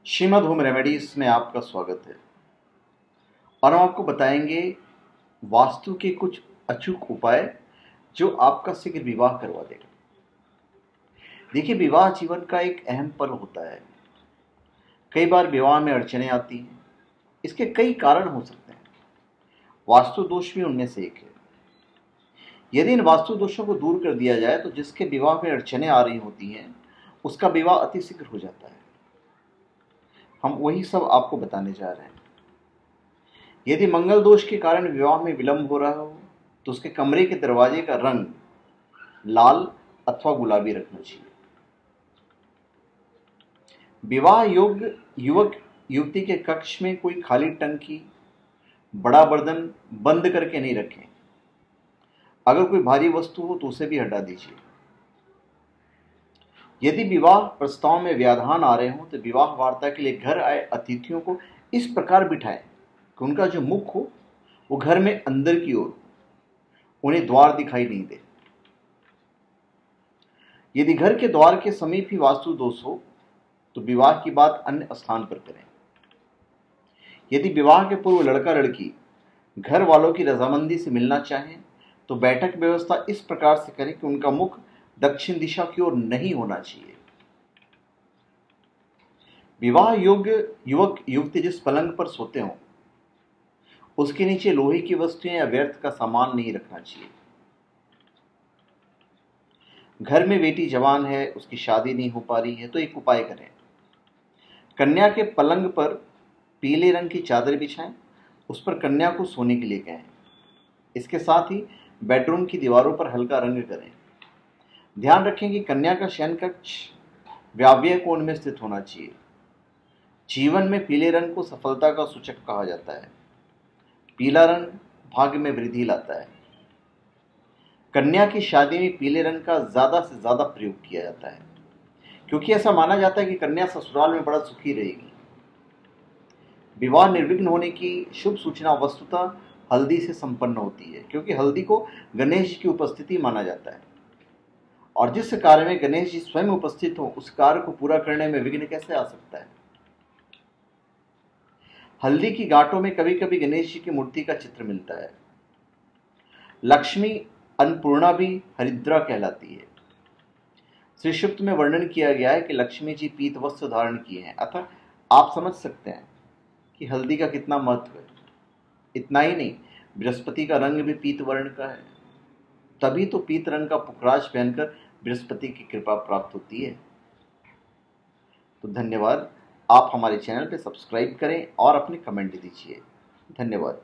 Shrimad home remedies में आपका स्वागत है और हम आपको बताएंगे वास्तु के कुछ अचूक उपाय जो आपका शीघ्र विवाह करवा देगा। देखिए, विवाह जीवन का एक अहम पल होता है। कई बार विवाह में अड़चनें आती हैं। इसके कई कारण हो सकते हैं। वास्तु दोष भी उनमें से एक है। यदि इन वास्तु दोषों को दूर कर दिया जाए तो जिसके विवाह में अड़चनें आ रही होती हैं उसका विवाह अतिशीघ्र हो जाता है। हम वही सब आपको बताने जा रहे हैं। यदि मंगल दोष के कारण विवाह में विलंब हो रहा हो तो उसके कमरे के दरवाजे का रंग लाल अथवा गुलाबी रखना चाहिए। विवाह योग्य युवक युवती के कक्ष में कोई खाली टंकी, बड़ा बर्तन बंद करके नहीं रखें। अगर कोई भारी वस्तु हो तो उसे भी हटा दीजिए। यदि विवाह प्रस्ताव में व्यवधान आ रहे हों तो विवाह वार्ता के लिए घर आए अतिथियों को इस प्रकार बिठाएं कि उनका जो मुख हो वो घर में अंदर की ओर, उन्हें द्वार दिखाई नहीं दे। यदि घर के द्वार के समीप ही वास्तु दोष हो तो विवाह की बात अन्य स्थान पर करें। यदि विवाह के पूर्व लड़का लड़की घर वालों की रजामंदी से मिलना चाहें तो बैठक व्यवस्था इस प्रकार से करें कि उनका मुख दक्षिण दिशा की ओर नहीं होना चाहिए। विवाह योग्य युवक युवती जिस पलंग पर सोते हों उसके नीचे लोहे की वस्तुएं या व्यर्थ का सामान नहीं रखना चाहिए। घर में बेटी जवान है, उसकी शादी नहीं हो पा रही है तो एक उपाय करें। कन्या के पलंग पर पीले रंग की चादर बिछाएं, उस पर कन्या को सोने के लिए कहें। इसके साथ ही बेडरूम की दीवारों पर हल्का रंग करें। ध्यान रखें कि कन्या का शयन कक्ष वायव्य कोण में स्थित होना चाहिए। जीवन में पीले रंग को सफलता का सूचक कहा जाता है। पीला रंग भाग्य में वृद्धि लाता है। कन्या की शादी में पीले रंग का ज्यादा से ज्यादा प्रयोग किया जाता है क्योंकि ऐसा माना जाता है कि कन्या ससुराल में बड़ा सुखी रहेगी। विवाह निर्विघ्न होने की शुभ सूचना वस्तुतः हल्दी से संपन्न होती है क्योंकि हल्दी को गणेश जी की उपस्थिति माना जाता है और जिस कार्य में गणेश जी स्वयं उपस्थित हो उस कार्य को पूरा करने में विघ्न कैसे आ सकता है। हल्दी की गांठों में कभी कभी गणेश जी की मूर्ति का चित्र मिलता है। लक्ष्मी अन्नपूर्णा भी हरिद्रा कहलाती है। श्री सूक्त में वर्णन किया गया है कि लक्ष्मी जी पीत वस्त्र धारण किए हैं। अतः आप समझ सकते हैं कि हल्दी का कितना महत्व है। इतना ही नहीं, बृहस्पति का रंग भी पीत वर्ण का है। तभी तो पीत रंग का पुखराज पहनकर बृहस्पति की कृपा प्राप्त होती है। तो धन्यवाद। आप हमारे चैनल पे सब्सक्राइब करें और अपने कमेंट दीजिए। धन्यवाद।